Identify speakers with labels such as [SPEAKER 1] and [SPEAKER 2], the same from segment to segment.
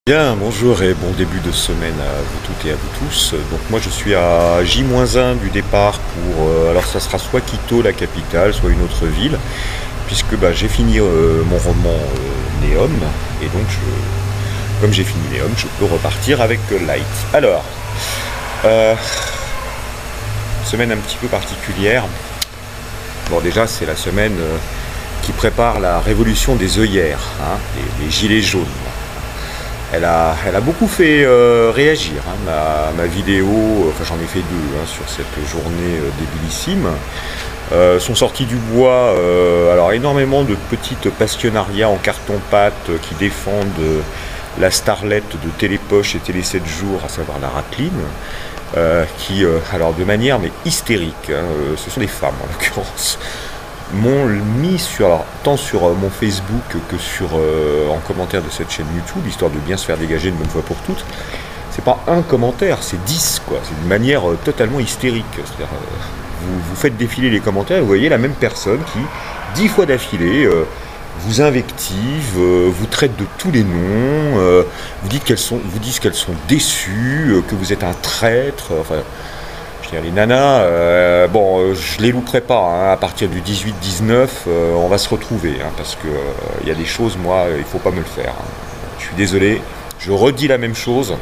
[SPEAKER 1] Bien, bonjour et bon début de semaine à vous toutes et à vous tous. Donc moi je suis à J-1 du départ pour, alors ça sera soit Quito, la capitale, soit une autre ville, puisque j'ai fini mon roman Neom, et donc comme j'ai fini Neom, je peux repartir avec Light. Alors, semaine un petit peu particulière. Bon déjà c'est la semaine qui prépare la révolution des œillères, hein, les gilets jaunes. Elle a beaucoup fait réagir, hein, ma vidéo, enfin j'en ai fait deux sur cette journée débilissime. Sont sortis du bois alors énormément de petites passionnariats en carton-pâte qui défendent la starlette de Télépoche et Télé 7 jours, à savoir la Racline, qui, alors de manière mais hystérique, ce sont des femmes en l'occurrence, m'ont mis tant sur mon Facebook que en commentaire de cette chaîne YouTube, histoire de bien se faire dégager une bonne fois pour toutes. C'est pas un commentaire, c'est 10 quoi. C'est d'une manière totalement hystérique. C'est-à-dire, vous faites défiler les commentaires et vous voyez la même personne qui, 10 fois d'affilée, vous invective, vous traite de tous les noms, vous disent qu'elles sont déçues, que vous êtes un traître, enfin. Les nanas, je les louperai pas, hein, à partir du 18-19, on va se retrouver, hein, parce que y a des choses, moi, il faut pas me le faire. Hein. Je suis désolé, je redis la même chose,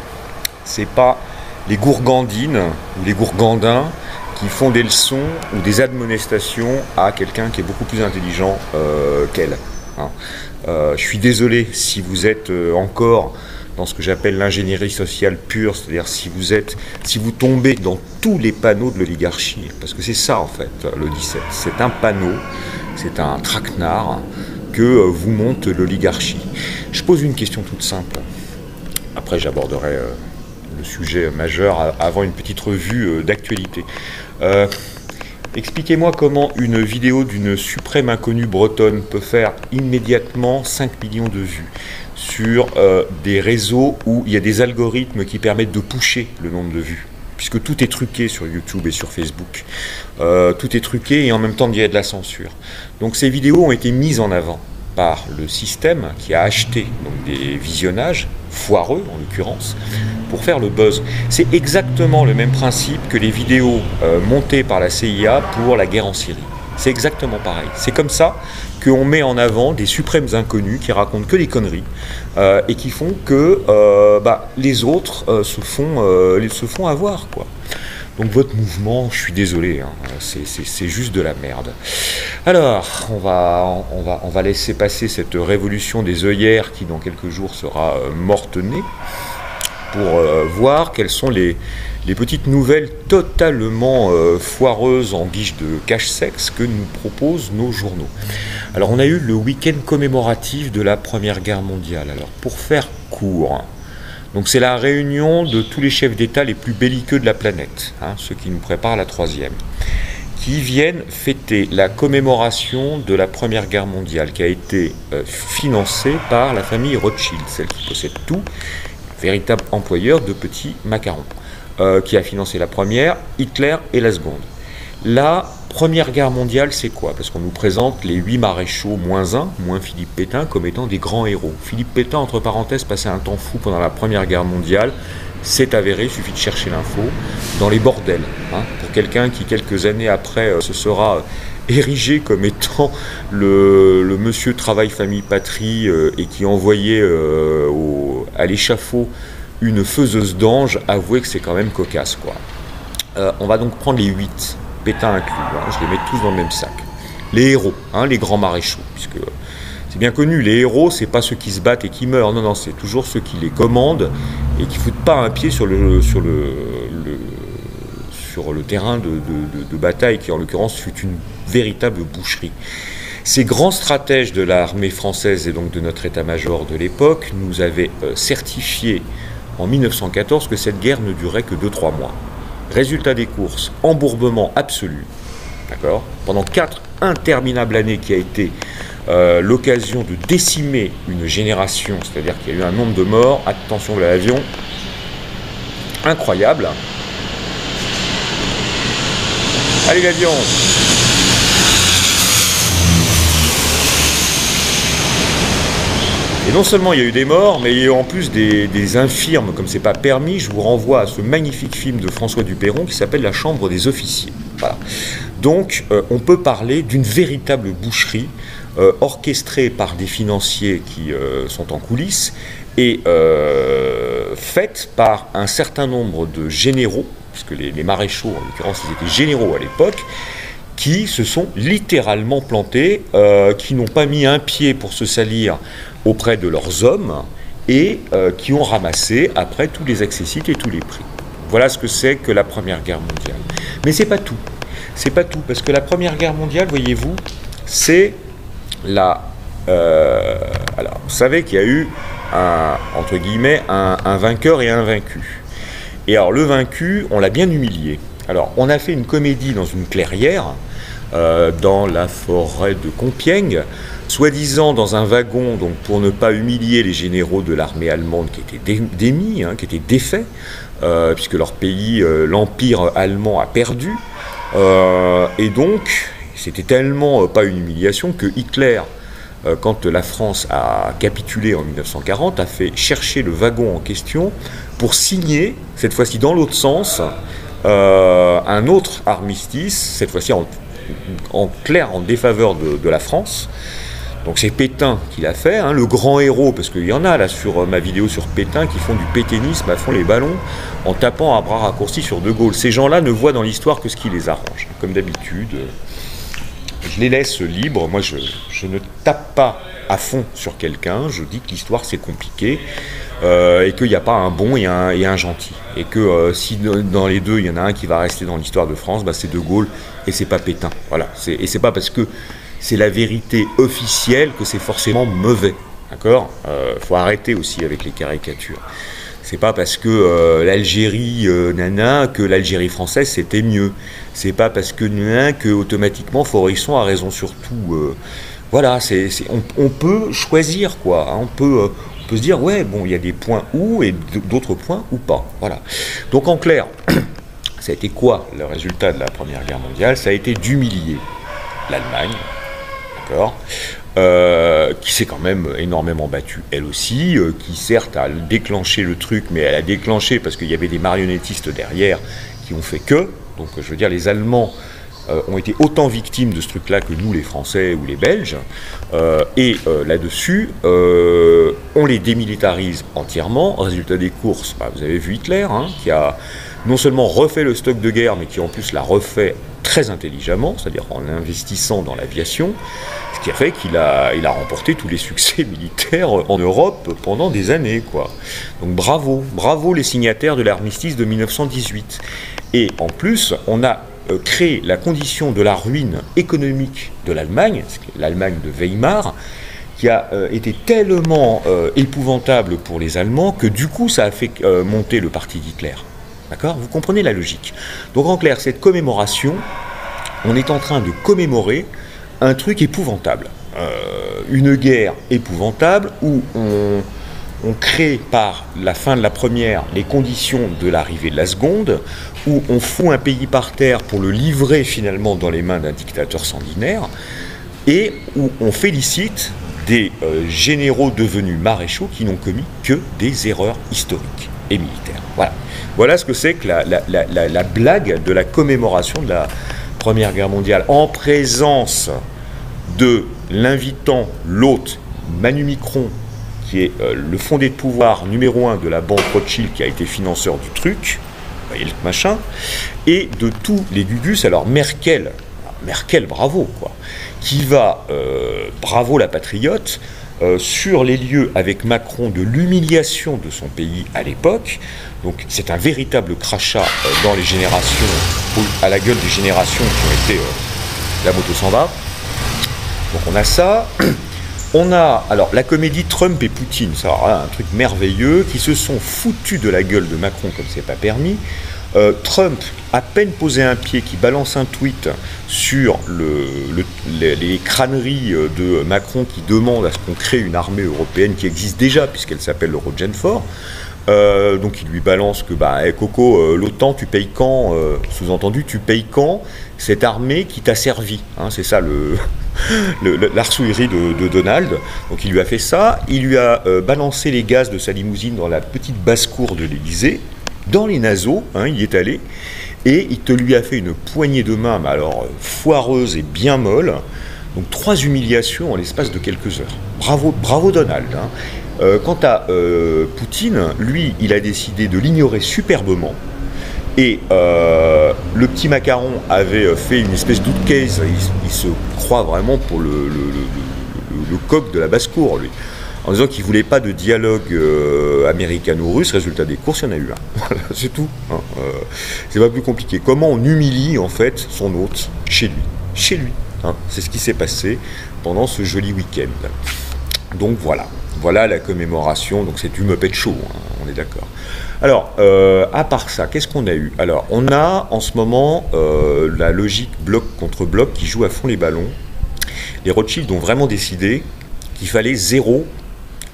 [SPEAKER 1] c'est pas les gourgandines ou les gourgandins qui font des leçons ou des admonestations à quelqu'un qui est beaucoup plus intelligent qu'elle. Hein. Je suis désolé si vous êtes encore dans ce que j'appelle l'ingénierie sociale pure, c'est-à-dire si vous tombez dans tous les panneaux de l'oligarchie, parce que c'est ça en fait le 17, c'est un panneau, c'est un traquenard que vous monte l'oligarchie. Je pose une question toute simple, après j'aborderai le sujet majeur avant une petite revue d'actualité. Expliquez-moi comment une vidéo d'une suprême inconnue bretonne peut faire immédiatement 5 millions de vues sur des réseaux où il y a des algorithmes qui permettent de pusher le nombre de vues, puisque tout est truqué sur YouTube et sur Facebook. Tout est truqué et en même temps il y a de la censure. Donc ces vidéos ont été mises en avant par le système qui a acheté donc, des visionnages, foireux en l'occurrence, pour faire le buzz. C'est exactement le même principe que les vidéos montées par la CIA pour la guerre en Syrie. C'est exactement pareil. C'est comme ça qu'on met en avant des suprêmes inconnus qui racontent que des conneries et qui font que les autres se font avoir, quoi. Donc votre mouvement, je suis désolé, hein, c'est juste de la merde. Alors, on va laisser passer cette révolution des œillères qui dans quelques jours sera mortenée pour voir quelles sont les petites nouvelles totalement foireuses en guise de cache-sexe que nous proposent nos journaux. Alors on a eu le week-end commémoratif de la Première Guerre mondiale. Alors pour faire court, donc c'est la réunion de tous les chefs d'État les plus belliqueux de la planète, hein, ceux qui nous préparent la troisième, qui viennent fêter la commémoration de la Première Guerre mondiale qui a été financée par la famille Rothschild, celle qui possède tout, véritable employeur de petits macarons, qui a financé la première, Hitler et la seconde. La Première Guerre mondiale, c'est quoi? Parce qu'on nous présente les 8 maréchaux -1, moins Philippe Pétain, comme étant des grands héros. Philippe Pétain, entre parenthèses, passait un temps fou pendant la Première Guerre mondiale, c'est avéré, il suffit de chercher l'info, dans les bordels. Hein, pour quelqu'un qui, quelques années après, se sera érigé comme étant le monsieur travail, famille, patrie, et qui envoyait à l'échafaud une faiseuse d'ange, avouez que c'est quand même cocasse, quoi. On va donc prendre les 8, Pétain inclus, hein, je les mets tous dans le même sac. Les héros, hein, les grands maréchaux, puisque c'est bien connu, les héros, c'est pas ceux qui se battent et qui meurent, non, c'est toujours ceux qui les commandent et qui foutent pas un pied sur le terrain de bataille, qui en l'occurrence fut une véritable boucherie. Ces grands stratèges de l'armée française et donc de notre état-major de l'époque nous avaient certifié en 1914 que cette guerre ne durait que 2-3 mois. Résultat des courses, embourbement absolu, d'accord, pendant 4 interminables années qui a été l'occasion de décimer une génération, c'est-à-dire qu'il y a eu un nombre de morts, attention à l'avion, incroyable. Allez l'avion! Et non seulement il y a eu des morts, mais il y a eu en plus des infirmes, comme c'est pas permis. Je vous renvoie à ce magnifique film de François Dupeyron qui s'appelle La Chambre des officiers. Voilà. Donc on peut parler d'une véritable boucherie orchestrée par des financiers qui sont en coulisses et faite par un certain nombre de généraux, puisque les maréchaux, en l'occurrence, ils étaient généraux à l'époque, qui se sont littéralement plantés, qui n'ont pas mis un pied pour se salir auprès de leurs hommes et qui ont ramassé après tous les accessites et tous les prix. Voilà ce que c'est que la Première Guerre mondiale. Mais c'est pas tout. C'est pas tout, parce que la Première Guerre mondiale, voyez-vous, c'est la... alors, vous savez qu'il y a eu, entre guillemets, un vainqueur et un vaincu. Et alors, le vaincu, on l'a bien humilié. Alors, on a fait une comédie dans une clairière, dans la forêt de Compiègne, soi-disant dans un wagon, donc pour ne pas humilier les généraux de l'armée allemande qui étaient démis, qui étaient défaits, puisque leur pays, l'Empire allemand, a perdu. Et donc, c'était tellement pas une humiliation que Hitler, quand la France a capitulé en 1940, a fait chercher le wagon en question pour signer, cette fois-ci dans l'autre sens, un autre armistice, cette fois-ci en clair en défaveur de la France. Donc c'est Pétain qui l'a fait, le grand héros, parce qu'il y en a là sur ma vidéo sur Pétain qui font du pétainisme à fond les ballons en tapant à bras raccourcis sur De Gaulle. Ces gens-là ne voient dans l'histoire que ce qui les arrange. Comme d'habitude, je les laisse libres. Moi, je ne tape pas à fond sur quelqu'un. Je dis que l'histoire c'est compliqué et qu'il n'y a pas un bon et un gentil. Et que si dans les deux il y en a un qui va rester dans l'histoire de France, c'est De Gaulle et c'est pas Pétain. Voilà. Et c'est pas parce que c'est la vérité officielle que c'est forcément mauvais, d'accord ? Faut arrêter aussi avec les caricatures. C'est pas parce que l'Algérie que l'Algérie française c'était mieux. C'est pas parce que que automatiquement Forisson a raison sur tout. Voilà, on peut choisir quoi. On peut se dire ouais bon il y a des points où et d'autres points ou pas. Voilà. Donc en clair, ça a été quoi le résultat de la Première Guerre mondiale ? Ça a été d'humilier l'Allemagne. Qui s'est quand même énormément battue elle aussi, qui certes a déclenché le truc, mais elle a déclenché parce qu'il y avait des marionnettistes derrière qui ont fait que, donc je veux dire les Allemands ont été autant victimes de ce truc-là que nous les Français ou les Belges, et là-dessus on les démilitarise entièrement. Résultat des courses, vous avez vu Hitler, qui a non seulement refait le stock de guerre, mais qui en plus l'a refait très intelligemment, c'est-à-dire en investissant dans l'aviation, ce qui a fait qu'il a remporté tous les succès militaires en Europe pendant des années, quoi. Donc bravo les signataires de l'armistice de 1918. Et en plus, on a créé la condition de la ruine économique de l'Allemagne, l'Allemagne de Weimar, qui a été tellement épouvantable pour les Allemands que du coup ça a fait monter le parti d'Hitler. D'accord ? Vous comprenez la logique. Donc en clair, cette commémoration, on est en train de commémorer un truc épouvantable. Une guerre épouvantable où on crée par la fin de la première les conditions de l'arrivée de la seconde, où on fout un pays par terre pour le livrer finalement dans les mains d'un dictateur sanguinaire, et où on félicite des généraux devenus maréchaux qui n'ont commis que des erreurs historiques et militaires. Voilà ce que c'est que la blague de la commémoration de la Première Guerre mondiale, en présence de l'invitant, l'hôte, Manu Micron, qui est le fondé de pouvoir numéro 1 de la banque Rothschild, qui a été financeur du truc, vous voyez le machin, et de tous les gugus. Alors Merkel, bravo, quoi, qui va, bravo la patriote, sur les lieux avec Macron de l'humiliation de son pays à l'époque. Donc c'est un véritable crachat dans les générations, à la gueule des générations qui ont été la moto s'en va. Donc on a ça. On a alors la comédie Trump et Poutine, ça un truc merveilleux, qui se sont foutus de la gueule de Macron comme c'est pas permis. Trump, à peine posé un pied, qui balance un tweet sur les crâneries de Macron qui demande à ce qu'on crée une armée européenne qui existe déjà puisqu'elle s'appelle l'Eurogenfor. Donc il lui balance que Coco, l'OTAN tu payes quand, sous-entendu tu payes quand cette armée qui t'a servi, c'est ça l'arsouillerie de Donald. Donc il lui a fait ça, il lui a balancé les gaz de sa limousine dans la petite basse-cour de l'Élysée, dans les naseaux, hein, il y est allé, et il te lui a fait une poignée de main, mais alors foireuse et bien molle. Donc 3 humiliations en l'espace de quelques heures. Bravo, bravo Donald. Hein. Quant à Poutine, lui, il a décidé de l'ignorer superbement. Et le petit macaron avait fait une espèce d'outcase. Il se croit vraiment pour le coq de la basse-cour, lui. En disant qu'il ne voulait pas de dialogue américano-russe. Résultat des courses, il y en a eu un. Voilà, c'est tout. Hein. C'est pas plus compliqué. Comment on humilie, en fait, son hôte chez lui. Chez lui. Hein. C'est ce qui s'est passé pendant ce joli week-end. Donc voilà. Voilà la commémoration. Donc c'est du Muppet Show, hein, on est d'accord. Alors, à part ça, qu'est-ce qu'on a eu? Alors, on a en ce moment la logique bloc contre bloc qui joue à fond les ballons. Les Rothschild ont vraiment décidé qu'il fallait zéro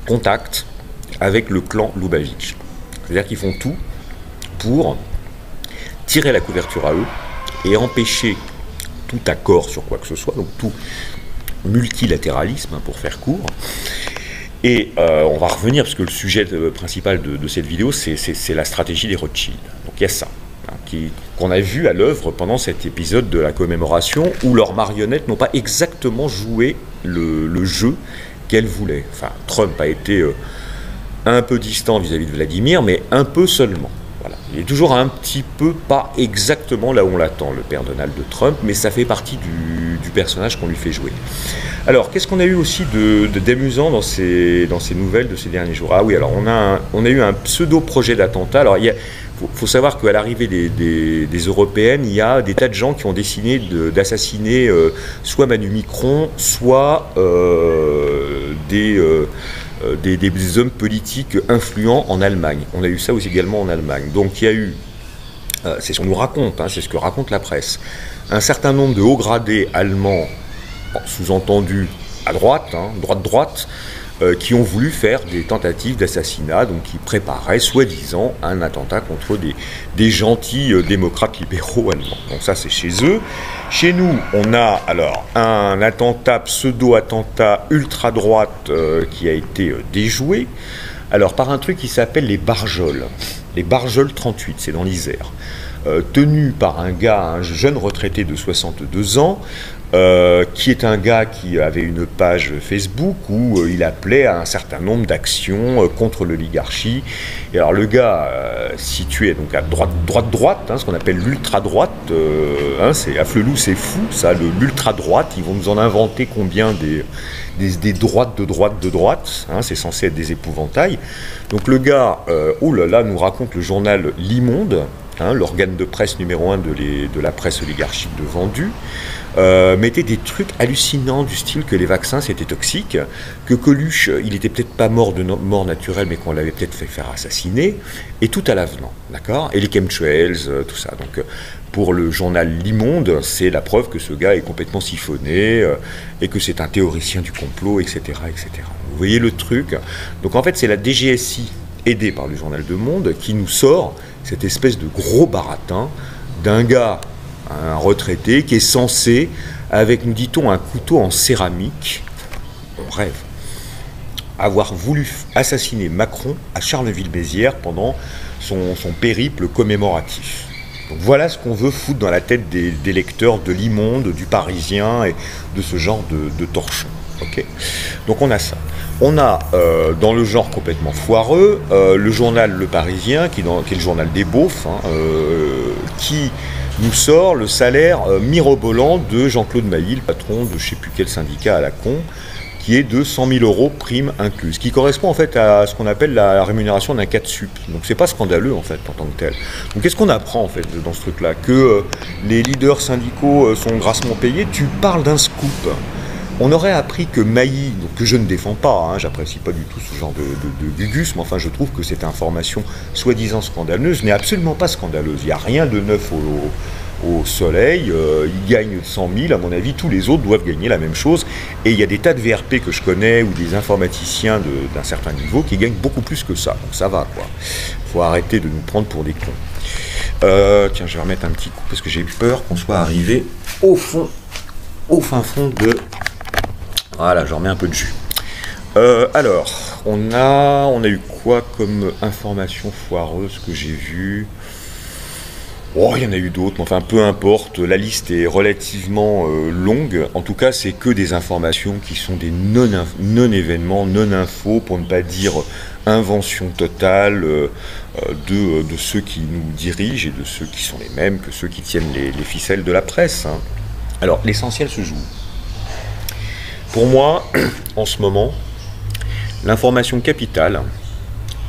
[SPEAKER 1] contact avec le clan Lubavitch. C'est-à-dire qu'ils font tout pour tirer la couverture à eux et empêcher tout accord sur quoi que ce soit, donc tout multilatéralisme, hein, pour faire court. Et on va revenir, parce que le sujet principal de cette vidéo, c'est la stratégie des Rothschild. Donc il y a ça, hein, qu'on a vu à l'œuvre pendant cet épisode de la commémoration, où leurs marionnettes n'ont pas exactement joué le jeu qu'elles voulaient. Enfin, Trump a été un peu distant vis-à-vis de Vladimir, mais un peu seulement. Voilà. Il est toujours un petit peu pas exactement là où on l'attend, le père Donald Trump, mais ça fait partie du personnage qu'on lui fait jouer. Alors, qu'est-ce qu'on a eu aussi d'amusant dans ces nouvelles de ces derniers jours? Ah oui, alors on a eu un pseudo-projet d'attentat. Alors, il faut savoir qu'à l'arrivée des Européennes, il y a des tas de gens qui ont décidé d'assassiner soit Manu Micron, soit des hommes politiques influents en Allemagne. On a eu ça aussi également en Allemagne. Donc il y a eu, c'est ce qu'on nous raconte, hein, c'est ce que raconte la presse, un certain nombre de hauts gradés allemands, sous-entendu à droite, hein, droite, qui ont voulu faire des tentatives d'assassinat, donc qui préparaient, soi-disant, un attentat contre des gentils démocrates libéraux allemands. Donc ça, c'est chez eux. Chez nous, on a alors un attentat, pseudo-attentat ultra-droite qui a été déjoué, alors par un truc qui s'appelle les Barjols. Les Barjols 38, c'est dans l'Isère. Tenu par un gars, un jeune retraité de 62 ans, qui est un gars qui avait une page Facebook où il appelait à un certain nombre d'actions contre l'oligarchie. Et alors le gars situé donc à droite, hein, ce qu'on appelle l'ultra-droite, hein, c'est à Flelou, c'est fou, ça, l'ultra-droite, ils vont nous en inventer combien des droites de droite, hein, c'est censé être des épouvantails. Donc le gars, oh là là, nous raconte le journal L'Immonde, hein, l'organe de presse numéro 1 de la presse oligarchique de Vendu, mettait des trucs hallucinants du style que les vaccins c'était toxique, que Coluche il était peut-être pas mort de mort naturelle mais qu'on l'avait peut-être fait faire assassiner, et tout à l'avenant, d'accord, et les chemtrails, tout ça. Donc pour le journal L'Immonde, c'est la preuve que ce gars est complètement siphonné et que c'est un théoricien du complot, etc., etc. Vous voyez le truc. Donc en fait c'est la DGSI aidée par le journal Le Monde qui nous sort cette espèce de gros baratin d'un gars, un retraité, qui est censé, avec, nous dit-on, un couteau en céramique, on rêve, avoir voulu assassiner Macron à Charleville-Mézières pendant son périple commémoratif. Donc voilà ce qu'on veut foutre dans la tête des lecteurs de L'Immonde, du Parisien et de ce genre de torchons. Okay. Donc on a ça. On a, dans le genre complètement foireux, le journal Le Parisien, qui est le journal des beaufs, hein, qui nous sort le salaire mirobolant de Jean-Claude Mailly, le patron de je ne sais plus quel syndicat à la con, qui est de 100 000 € prime incluse, qui correspond en fait à ce qu'on appelle la rémunération d'un 4 sup. Donc c'est pas scandaleux en fait en tant que tel. Donc qu'est-ce qu'on apprend en fait dans ce truc-là? Que les leaders syndicaux sont grassement payés. Tu parles d'un scoop. On aurait appris que Mailly, donc que je ne défends pas, hein, j'apprécie pas du tout ce genre de gugus, mais enfin je trouve que cette information soi-disant scandaleuse n'est absolument pas scandaleuse. Il n'y a rien de neuf au soleil, il gagne 100 000, à mon avis, tous les autres doivent gagner la même chose. Et il y a des tas de VRP que je connais, ou des informaticiens d'un certain niveau, qui gagnent beaucoup plus que ça. Donc ça va, quoi. Il faut arrêter de nous prendre pour des cons. Tiens, je vais remettre un petit coup, parce que j'ai peur qu'on soit arrivé au fin fond Voilà, j'en remets un peu de jus. Alors, on a eu quoi comme information foireuse que j'ai vue? Oh, il y en a eu d'autres, mais enfin, peu importe, la liste est relativement longue. En tout cas, c'est que des informations qui sont des non-événements, non-infos, pour ne pas dire invention totale de ceux qui nous dirigent et de ceux qui sont les mêmes que ceux qui tiennent les ficelles de la presse. Hein. Alors, l'essentiel se joue. Pour moi, en ce moment, l'information capitale,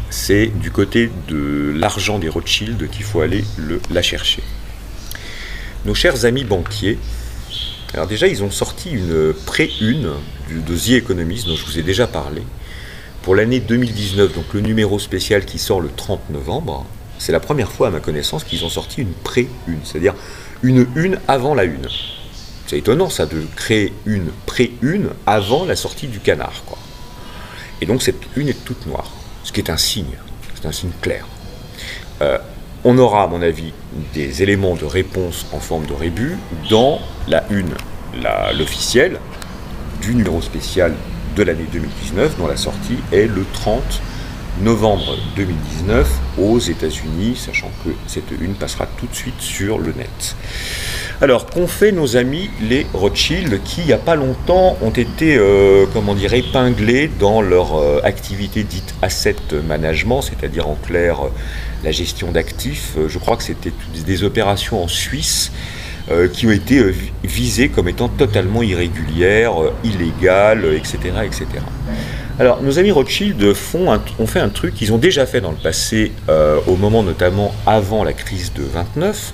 [SPEAKER 1] c'est du côté de l'argent des Rothschild qu'il faut aller la chercher. Nos chers amis banquiers, alors déjà ils ont sorti une pré-une de The Economist dont je vous ai déjà parlé, pour l'année 2019, donc le numéro spécial qui sort le 30 novembre, c'est la première fois à ma connaissance qu'ils ont sorti une pré-une, c'est-à-dire une avant la une. C'est étonnant ça de créer une pré-une avant la sortie du canard, quoi. Et donc cette une est toute noire. Ce qui est un signe, c'est un signe clair. On aura, à mon avis, des éléments de réponse en forme de rébus dans la une, l'officielle, du numéro spécial de l'année 2019, dont la sortie est le 30 novembre 2019 aux États-Unis, sachant que cette une passera tout de suite sur le net. Alors, qu'ont fait nos amis les Rothschild qui, il n'y a pas longtemps, ont été, comment dire, épinglés dans leur activité dite asset management, c'est-à-dire en clair la gestion d'actifs. Je crois que c'était des opérations en Suisse qui ont été visées comme étant totalement irrégulières, illégales, etc., etc. Alors, nos amis Rothschild ont fait un truc qu'ils ont déjà fait dans le passé, au moment notamment avant la crise de 29.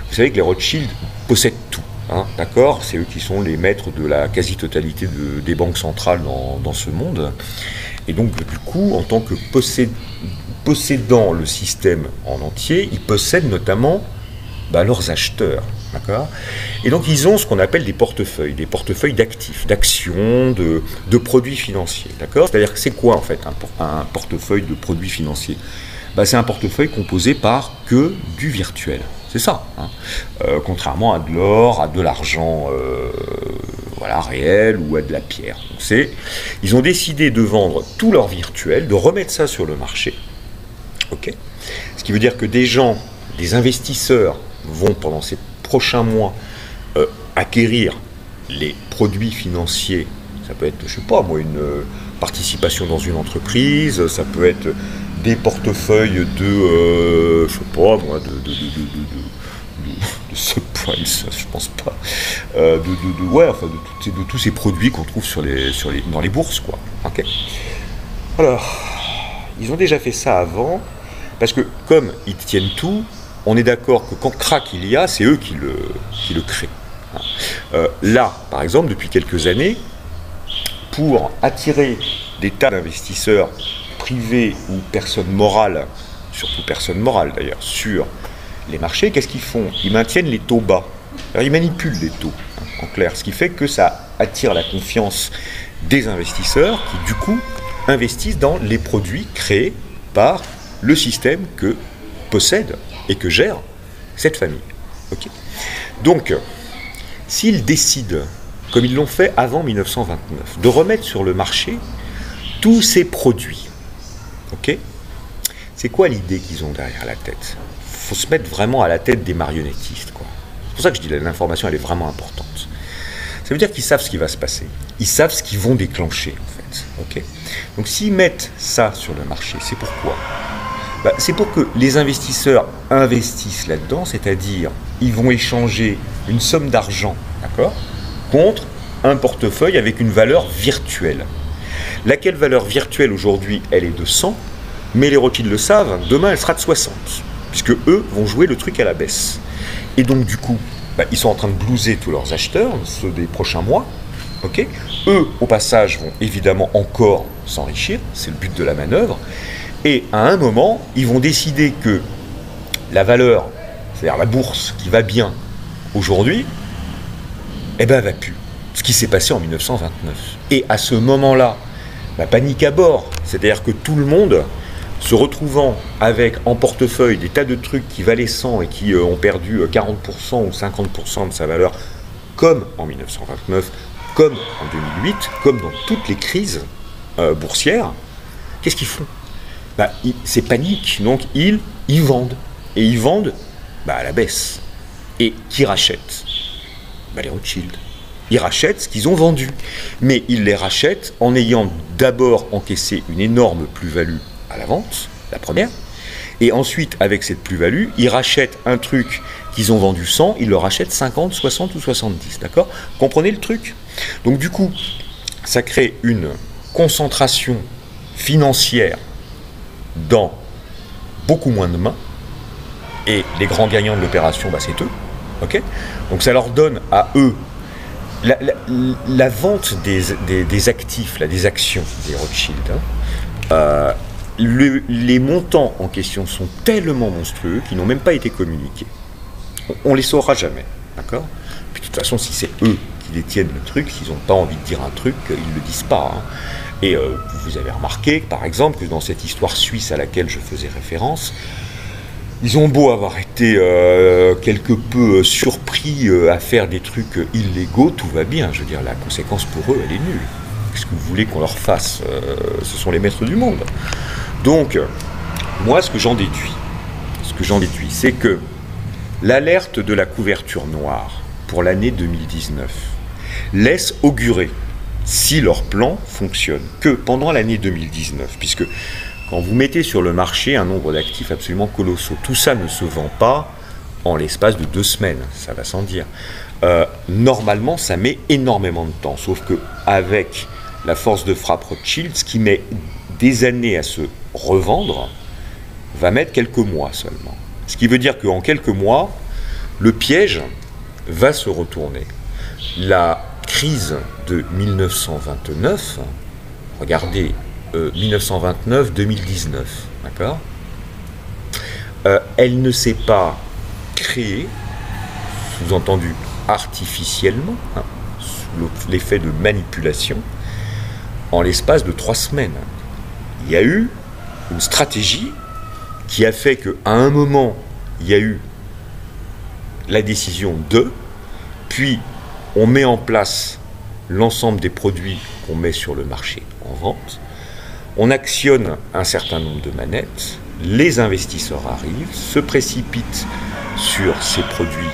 [SPEAKER 1] Vous savez que les Rothschild possèdent tout, hein, d'accord? C'est eux qui sont les maîtres de la quasi-totalité des banques centrales dans ce monde. Et donc, du coup, en tant que possédant le système en entier, ils possèdent notamment leurs acheteurs, d'accord? Et donc, ils ont ce qu'on appelle des portefeuilles d'actifs, d'actions, de produits financiers, d'accord? C'est-à-dire que c'est quoi, en fait, un portefeuille de produits financiers? C'est un portefeuille composé par que du virtuel. C'est ça, hein. Contrairement à de l'or, à de l'argent voilà, réel ou à de la pierre. Donc ils ont décidé de vendre tout leur virtuel, de remettre ça sur le marché. Okay. Ce qui veut dire que des investisseurs vont pendant ces prochains mois acquérir les produits financiers. Ça peut être, je sais pas moi, une participation dans une entreprise, ça peut être des portefeuilles de, je sais pas moi, de subprimes, je pense pas, ouais, enfin de tous ces produits qu'on trouve dans les bourses, quoi. Okay. Alors, ils ont déjà fait ça avant, parce que comme ils tiennent tout, on est d'accord que quand crack il y a, c'est eux qui le créent. Là, par exemple, depuis quelques années, pour attirer des tas d'investisseurs privés ou personnes morales, surtout personnes morales d'ailleurs, sur les marchés, qu'est-ce qu'ils font? Ils maintiennent les taux bas. Alors, ils manipulent les taux, hein, en clair, ce qui fait que ça attire la confiance des investisseurs qui, du coup, investissent dans les produits créés par le système que possède et que gère cette famille. Okay. Donc, s'ils décident, comme ils l'ont fait avant 1929, de remettre sur le marché tous ces produits, okay, c'est quoi l'idée qu'ils ont derrière la tête? Il faut se mettre vraiment à la tête des marionnettistes, quoi. C'est pour ça que je dis que l'information elle est vraiment importante. Ça veut dire qu'ils savent ce qui va se passer. Ils savent ce qu'ils vont déclencher, en fait. Okay. Donc s'ils mettent ça sur le marché, c'est pourquoi? C'est pour que les investisseurs investissent là-dedans, c'est-à-dire ils vont échanger une somme d'argent, d'accord, contre un portefeuille avec une valeur virtuelle. Laquelle valeur virtuelle aujourd'hui, elle est de 100, mais les Rothschild le savent, demain elle sera de 60, puisque eux vont jouer le truc à la baisse. Et donc du coup, ils sont en train de blouser tous leurs acheteurs, ceux des prochains mois. Okay. Eux, au passage, vont évidemment encore s'enrichir, c'est le but de la manœuvre. Et à un moment, ils vont décider que la valeur, c'est-à-dire la bourse qui va bien aujourd'hui, va plus. Ce qui s'est passé en 1929. Et à ce moment-là, panique à bord. C'est-à-dire que tout le monde, se retrouvant avec en portefeuille des tas de trucs qui valaient 100 et qui ont perdu 40% ou 50% de sa valeur, comme en 1929, comme en 2008, comme dans toutes les crises boursières, qu'est-ce qu'ils font? C'est panique, donc ils vendent. Et ils vendent à la baisse. Et qui rachète? Les Rothschild. Ils rachètent ce qu'ils ont vendu. Mais ils les rachètent en ayant d'abord encaissé une énorme plus-value à la vente, la première, et ensuite, avec cette plus-value, ils rachètent un truc qu'ils ont vendu 100, ils le rachètent 50, 60 ou 70, d'accord? Comprenez le truc? Donc du coup, ça crée une concentration financière dans beaucoup moins de mains, et les grands gagnants de l'opération, c'est eux, ok? Donc ça leur donne à eux la vente des actifs, des actions des Rothschild, les montants en question sont tellement monstrueux qu'ils n'ont même pas été communiqués. On ne les saura jamais, d'accord? Puis de toute façon, si c'est eux qui détiennent le truc, s'ils n'ont pas envie de dire un truc, ils ne le disent pas. Et vous avez remarqué, par exemple, que dans cette histoire suisse à laquelle je faisais référence, ils ont beau avoir été quelque peu surpris à faire des trucs illégaux, tout va bien. Je veux dire, la conséquence pour eux, elle est nulle. Qu'est-ce que vous voulez qu'on leur fasse? Ce sont les maîtres du monde. Donc, moi, ce que j'en déduis, c'est que l'alerte de la couverture noire pour l'année 2019 laisse augurer, si leur plan fonctionne, que pendant l'année 2019, puisque quand vous mettez sur le marché un nombre d'actifs absolument colossaux, tout ça ne se vend pas en l'espace de 2 semaines, ça va sans dire. Normalement, ça met énormément de temps, sauf qu'avec la force de frappe Rothschild, ce qui met des années à se revendre, va mettre quelques mois seulement. Ce qui veut dire qu'en quelques mois, le piège va se retourner. La crise de 1929, regardez, 1929-2019, d'accord, elle ne s'est pas créée, sous-entendu artificiellement, sous l'effet de manipulation, en l'espace de 3 semaines. Il y a eu une stratégie qui a fait qu'à un moment, il y a eu la décision de, puis on met en place l'ensemble des produits qu'on met sur le marché en vente, on actionne un certain nombre de manettes, les investisseurs arrivent, se précipitent sur ces produits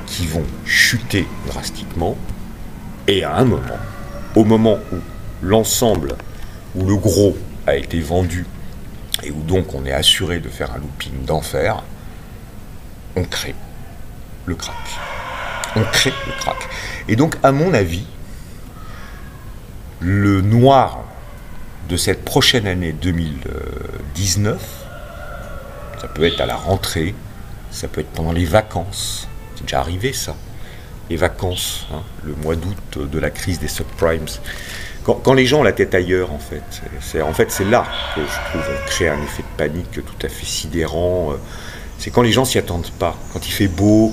[SPEAKER 1] qui vont chuter drastiquement, et à un moment, au moment où l'ensemble, où le gros a été vendu, et où donc on est assuré de faire un looping d'enfer, on crée le crack. On crée le crack. Et donc, à mon avis, le noir de cette prochaine année 2019, ça peut être à la rentrée, ça peut être pendant les vacances, c'est déjà arrivé ça, les vacances, le mois d'août de la crise des subprimes, quand les gens ont la tête ailleurs, en fait, c'est là que je trouve on crée un effet de panique tout à fait sidérant. C'est quand les gens s'y attendent pas, quand il fait beau,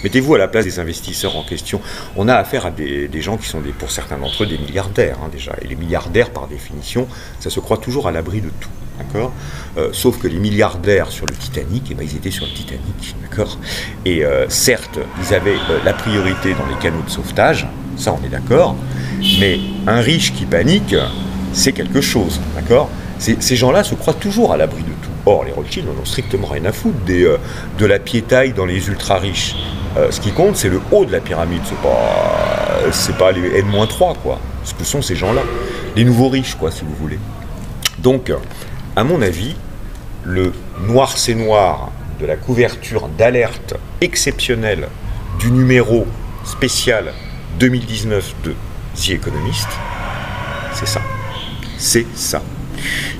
[SPEAKER 1] mettez-vous à la place des investisseurs en question. On a affaire à des gens qui sont, pour certains d'entre eux, des milliardaires, déjà. Et les milliardaires, par définition, ça se croit toujours à l'abri de tout, d'accord? Sauf que les milliardaires sur le Titanic, ils étaient sur le Titanic, d'accord? Et certes, ils avaient la priorité dans les canaux de sauvetage, ça on est d'accord, mais un riche qui panique, c'est quelque chose, d'accord? Ces gens-là se croient toujours à l'abri de tout. Or, les Rothschild n'en ont strictement rien à foutre de la piétaille dans les ultra-riches. Ce qui compte, c'est le haut de la pyramide. C'est pas les N-3, quoi. Ce que sont ces gens-là. Les nouveaux riches, quoi, si vous voulez. Donc, à mon avis, le noir c'est noir de la couverture d'alerte exceptionnelle du numéro spécial 2019 de The Economist, c'est ça. C'est ça.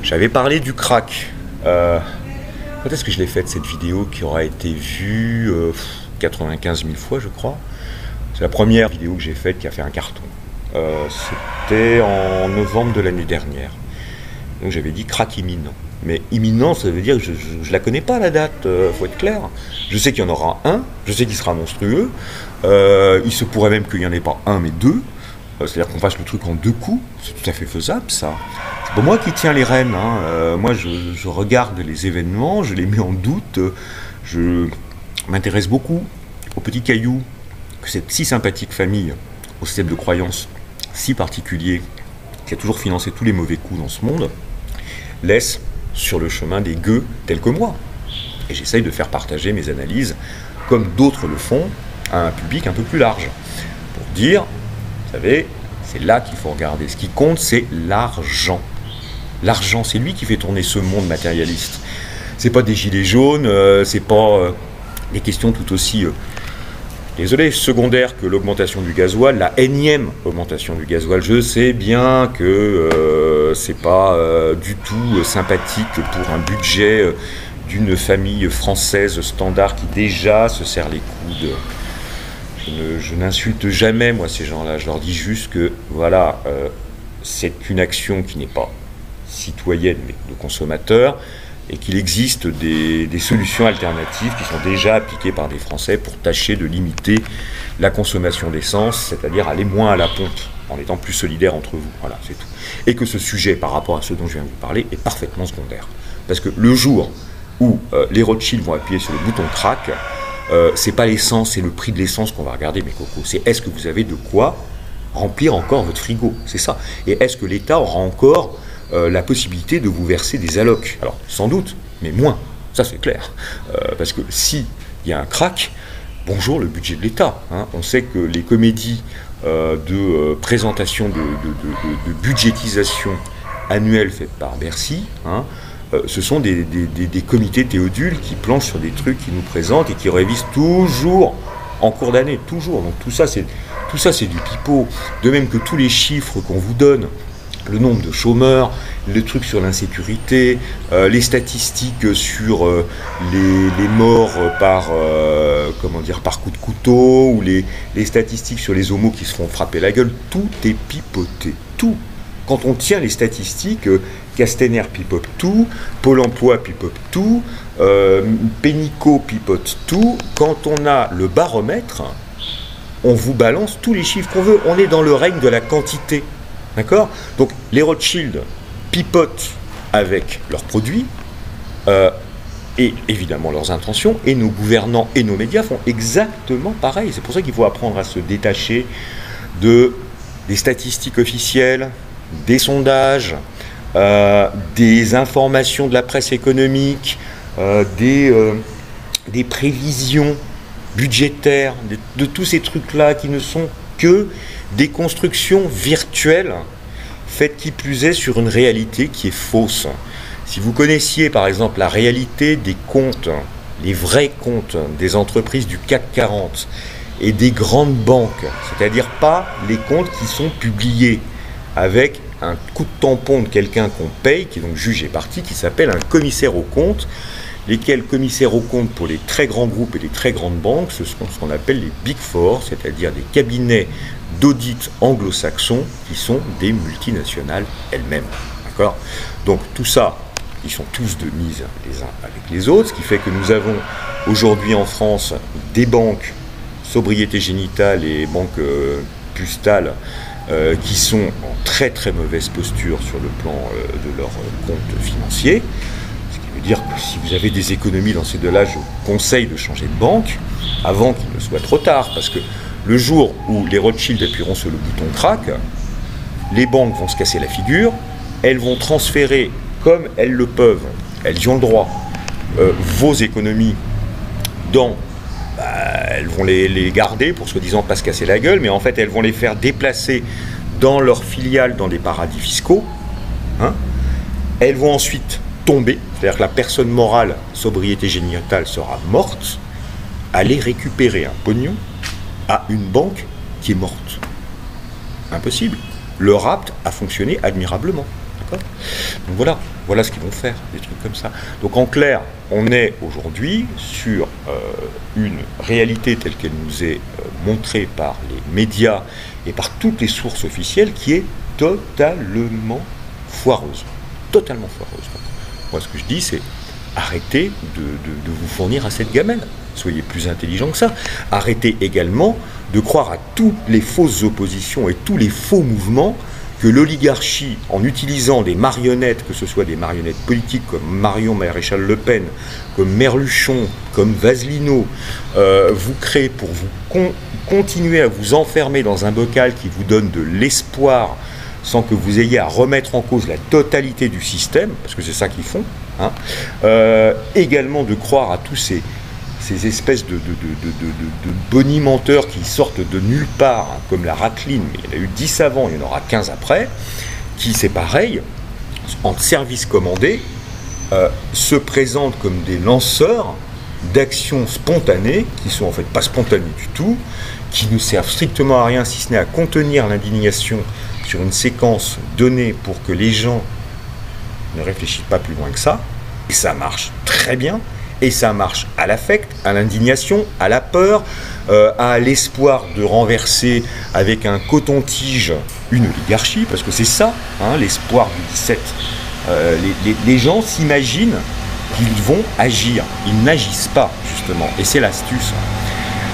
[SPEAKER 1] J'avais parlé du crack. Quand est-ce que je l'ai faite, cette vidéo qui aura été vue 95 000 fois, je crois. C'est la première vidéo que j'ai faite qui a fait un carton. C'était en novembre de l'année dernière. Donc j'avais dit crack imminent. Mais imminent, ça veut dire que je ne la connais pas, la date, faut être clair. Je sais qu'il y en aura un, je sais qu'il sera monstrueux. Il se pourrait même qu'il n'y en ait pas un, mais 2. C'est-à-dire qu'on fasse le truc en 2 coups. C'est tout à fait faisable, ça. C'est pas moi qui tiens les rênes. Moi, je regarde les événements, je les mets en doute. Je m'intéresse beaucoup aux petits cailloux que cette si sympathique famille au système de croyance si particulier qui a toujours financé tous les mauvais coups dans ce monde, laisse sur le chemin des gueux tels que moi. Et j'essaye de faire partager mes analyses, comme d'autres le font, à un public un peu plus large. Pour dire, vous savez, c'est là qu'il faut regarder. Ce qui compte, c'est l'argent. L'argent, c'est lui qui fait tourner ce monde matérialiste. C'est pas des gilets jaunes, c'est pas des questions tout aussi, désolé, secondaires que l'augmentation du gasoil, la énième augmentation du gasoil. Je sais bien que c'est pas du tout sympathique pour un budget d'une famille française standard qui déjà se serre les coudes. Je n'insulte jamais, moi, ces gens-là. Je leur dis juste que, voilà, c'est une action qui n'est pas citoyenne, mais de consommateur, et qu'il existe des solutions alternatives qui sont déjà appliquées par des Français pour tâcher de limiter la consommation d'essence, c'est-à-dire aller moins à la pompe, en étant plus solidaires entre vous. Voilà, c'est tout. Et que ce sujet, par rapport à ce dont je viens de vous parler, est parfaitement secondaire. Parce que le jour où les Rothschild vont appuyer sur le bouton crack, c'est pas l'essence, c'est le prix de l'essence qu'on va regarder, mes cocos. C'est est-ce que vous avez de quoi remplir encore votre frigo, c'est ça. Et est-ce que l'État aura encore la possibilité de vous verser des allocs? Alors, sans doute, mais moins, ça c'est clair. Parce que s'il y a un crack, bonjour le budget de l'État. Hein. On sait que les comédies de présentation, de budgétisation annuelle faites par Bercy, hein, ce sont des comités théodules qui planchent sur des trucs qui nous présentent et qui révisent toujours en cours d'année, toujours. Donc tout ça c'est du pipeau. De même que tous les chiffres qu'on vous donne, le nombre de chômeurs, le truc sur l'insécurité, les statistiques sur les morts par coup de couteau, ou les statistiques sur les homos qui se font frapper la gueule, tout est pipoté, tout. Quand on tient les statistiques, Castaner pipote tout, Pôle emploi pipote tout, Pénicaud pipote tout. Quand on a le baromètre, on vous balance tous les chiffres qu'on veut. On est dans le règne de la quantité. D'accord? Donc les Rothschild pipotent avec leurs produits et évidemment leurs intentions, et nos gouvernants et nos médias font exactement pareil. C'est pour ça qu'il faut apprendre à se détacher des statistiques officielles, des sondages, des informations de la presse économique, des prévisions budgétaires, de tous ces trucs-là qui ne sont que des constructions virtuelles faites qui plus est sur une réalité qui est fausse. Si vous connaissiez par exemple la réalité des comptes, les vrais comptes des entreprises du CAC 40 et des grandes banques, c'est-à-dire pas les comptes qui sont publiés avec un coup de tampon de quelqu'un qu'on paye, qui est donc juge et partie, qui s'appelle un commissaire aux comptes, lesquels commissaires aux comptes pour les très grands groupes et les très grandes banques, ce sont ce qu'on appelle les Big Four, c'est-à-dire des cabinets d'audit anglo-saxons qui sont des multinationales elles-mêmes. D'accord ? Donc tout ça, ils sont tous de mise les uns avec les autres, ce qui fait que nous avons aujourd'hui en France des banques, Sobriété Génitale et banques Pustal, qui sont en très très mauvaise posture sur le plan de leurs comptes financiers. Ce qui veut dire que si vous avez des économies dans ces deux-là, je vous conseille de changer de banque avant qu'il ne soit trop tard, parce que le jour où les Rothschild appuieront sur le bouton crack, les banques vont se casser la figure, elles vont transférer, comme elles le peuvent, elles y ont le droit, vos économies dans... elles vont les garder pour soi-disant pas se casser la gueule, mais en fait elles vont les faire déplacer dans leurs filiales dans des paradis fiscaux. Hein. Elles vont ensuite tomber, c'est-à-dire que la personne morale, Sobriété Génitale, sera morte, aller récupérer un pognon à une banque qui est morte. Impossible. Le rapt a fonctionné admirablement. D'accord ? Donc voilà ce qu'ils vont faire, des trucs comme ça. Donc en clair, on est aujourd'hui sur une réalité telle qu'elle nous est montrée par les médias et par toutes les sources officielles qui est totalement foireuse. Totalement foireuse. Moi, ce que je dis, c'est arrêtez de vous fournir à cette gamelle. Soyez plus intelligents que ça. Arrêtez également de croire à toutes les fausses oppositions et tous les faux mouvements que l'oligarchie, en utilisant des marionnettes, que ce soit des marionnettes politiques comme Marion Maréchal Le Pen, comme Merluchon, comme Vaselino, vous crée pour vous continuer à vous enfermer dans un bocal qui vous donne de l'espoir sans que vous ayez à remettre en cause la totalité du système, parce que c'est ça qu'ils font, hein. Également de croire à tous ces espèces de bonimenteurs qui sortent de nulle part, hein, comme la racline, mais il y en a eu 10 avant, il y en aura 15 après, qui, c'est pareil, en service commandé, se présentent comme des lanceurs d'actions spontanées, qui sont en fait pas spontanées du tout, qui ne servent strictement à rien, si ce n'est à contenir l'indignation sur une séquence donnée pour que les gens ne réfléchissent pas plus loin que ça, et ça marche très bien. Et ça marche à l'affect, à l'indignation, à la peur, à l'espoir de renverser avec un coton-tige une oligarchie, parce que c'est ça, hein, l'espoir du 17. Les gens s'imaginent qu'ils vont agir. Ils n'agissent pas, justement. Et c'est l'astuce.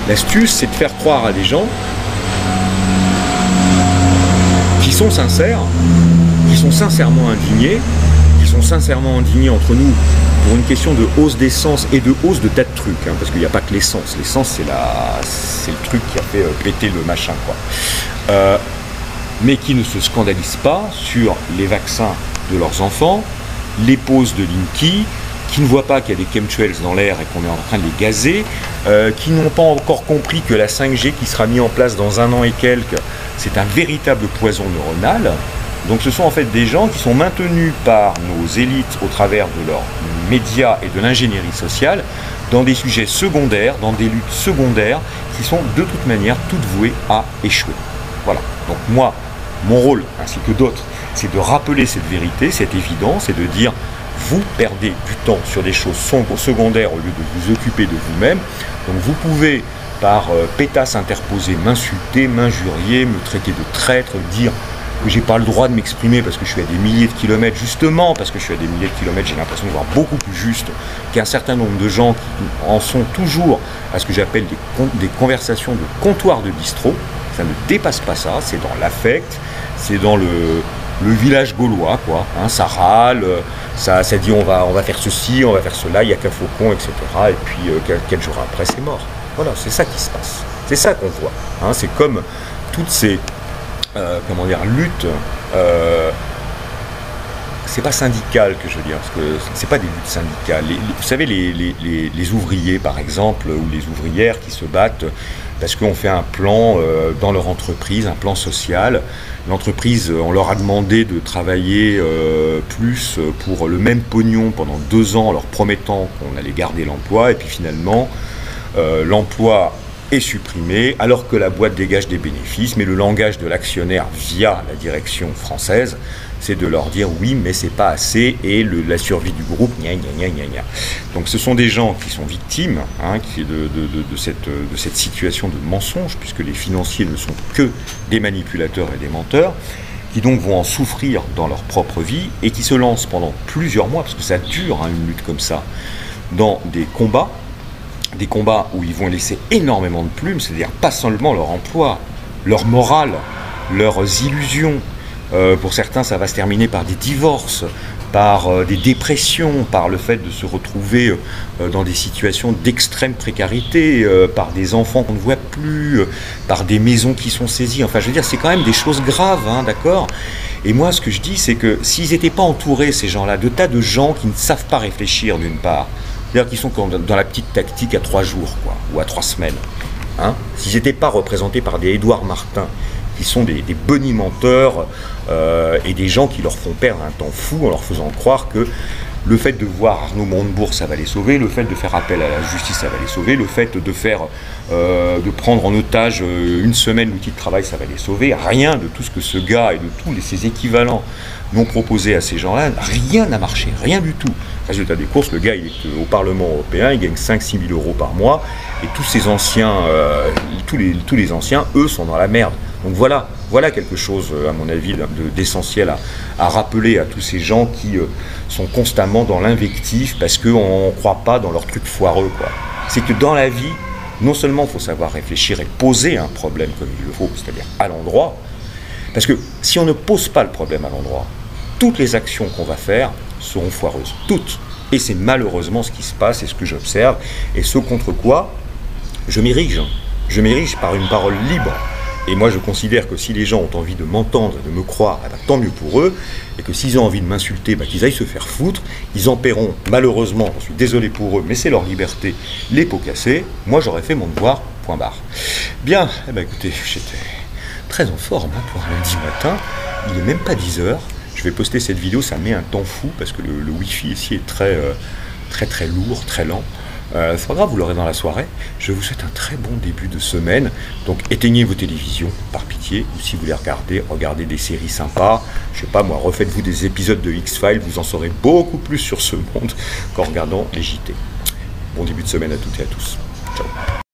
[SPEAKER 1] L'astuce, c'est de faire croire à des gens qui sont sincères, qui sont sincèrement indignés, entre nous pour une question de hausse d'essence et de hausse de tas de trucs, hein, parce qu'il n'y a pas que l'essence. L'essence, c'est le truc qui a fait péter le machin, quoi. Mais qui ne se scandalisent pas sur les vaccins de leurs enfants, les pauses de Linky, qui ne voient pas qu'il y a des chemtrails dans l'air et qu'on est en train de les gazer, qui n'ont pas encore compris que la 5G qui sera mise en place dans 1 an et quelques, c'est un véritable poison neuronal. Donc ce sont en fait des gens qui sont maintenus par nos élites au travers de leurs médias et de l'ingénierie sociale dans des sujets secondaires, dans des luttes secondaires qui sont de toute manière toutes vouées à échouer. Voilà. Donc moi, mon rôle, ainsi que d'autres, c'est de rappeler cette vérité, cette évidence et de dire vous perdez du temps sur des choses secondaires au lieu de vous occuper de vous-même. Donc vous pouvez, par pétasse interposée, m'insulter, m'injurier, me traiter de traître, dire que j'ai pas le droit de m'exprimer parce que je suis à des milliers de kilomètres, justement parce que je suis à des milliers de kilomètres, j'ai l'impression de voir beaucoup plus juste qu'un certain nombre de gens qui en sont toujours à ce que j'appelle des conversations de comptoir de bistrot. Ça ne dépasse pas ça, c'est dans l'affect, c'est dans le village gaulois, quoi, hein, ça râle, ça dit on va faire ceci, on va faire cela, il n'y a qu'un faucon, etc. Et puis quelques jours après, c'est mort. Voilà, c'est ça qui se passe, c'est ça qu'on voit, hein, c'est comme toutes ces lutte, c'est pas syndical que je veux dire, parce que c'est pas des luttes syndicales. Vous savez, les ouvriers, par exemple, ou les ouvrières qui se battent parce qu'on fait un plan dans leur entreprise, un plan social. L'entreprise, on leur a demandé de travailler plus pour le même pognon pendant 2 ans, en leur promettant qu'on allait garder l'emploi, et puis finalement, l'emploi est supprimé alors que la boîte dégage des bénéfices, mais le langage de l'actionnaire via la direction française, c'est de leur dire oui mais c'est pas assez et la survie du groupe, gna gna gna gna gna. Donc ce sont des gens qui sont victimes, hein, de cette situation de mensonge, puisque les financiers ne sont que des manipulateurs et des menteurs, qui donc vont en souffrir dans leur propre vie et qui se lancent pendant plusieurs mois, parce que ça dure, hein, une lutte comme ça, dans des combats où ils vont laisser énormément de plumes, c'est-à-dire pas seulement leur emploi, leur morale, leurs illusions. Pour certains, ça va se terminer par des divorces, par des dépressions, par le fait de se retrouver dans des situations d'extrême précarité, par des enfants qu'on ne voit plus, par des maisons qui sont saisies. Enfin, je veux dire, c'est quand même des choses graves, hein, d'accord ? Et moi, ce que je dis, c'est que s'ils n'étaient pas entourés, ces gens-là, de tas de gens qui ne savent pas réfléchir, d'une part, c'est-à-dire qu'ils sont dans la petite tactique à 3 jours, quoi, ou à 3 semaines. Hein, s'ils n'étaient pas représentés par des Édouard Martin, qui sont des bonimenteurs et des gens qui leur font perdre un temps fou en leur faisant croire que le fait de voir Arnaud Montebourg, ça va les sauver, le fait de faire appel à la justice, ça va les sauver, le fait de prendre en otage une semaine l'outil de travail, ça va les sauver. Rien de tout ce que ce gars et de tous ses équivalents n'ont proposé à ces gens-là, rien n'a marché, rien du tout. Résultat des courses, le gars il est au Parlement européen, il gagne 5-6 000 euros par mois, et tous ces anciens, tous les anciens, eux, sont dans la merde. Donc voilà quelque chose, à mon avis, d'essentiel à rappeler à tous ces gens qui sont constamment dans l'invectif parce qu'on ne croit pas dans leurs trucs foireux, quoi. C'est que dans la vie, non seulement il faut savoir réfléchir et poser un problème comme il le faut, c'est-à-dire à l'endroit, Parce que si on ne pose pas le problème à l'endroit, toutes les actions qu'on va faire seront foireuses. Toutes. Et c'est malheureusement ce qui se passe et ce que j'observe et ce contre quoi je m'érige. Je m'érige par une parole libre. Et moi, je considère que si les gens ont envie de m'entendre, de me croire, tant mieux pour eux. Et que s'ils ont envie de m'insulter, qu'ils aillent se faire foutre. Ils en paieront, malheureusement, je suis désolé pour eux, mais c'est leur liberté, les pots cassés. Moi, j'aurais fait mon devoir, point barre. Bien, écoutez, j'étais très en forme pour un lundi matin. Il n'est même pas 10 heures. Je vais poster cette vidéo, ça met un temps fou, parce que le Wi-Fi ici est très lourd, très lent. C'est pas grave, vous l'aurez dans la soirée. Je vous souhaite un très bon début de semaine. Donc éteignez vos télévisions, par pitié, ou si vous les regardez des séries sympas. Je sais pas moi, refaites-vous des épisodes de X-Files, vous en saurez beaucoup plus sur ce monde qu'en regardant les JT. Bon début de semaine à toutes et à tous. Ciao.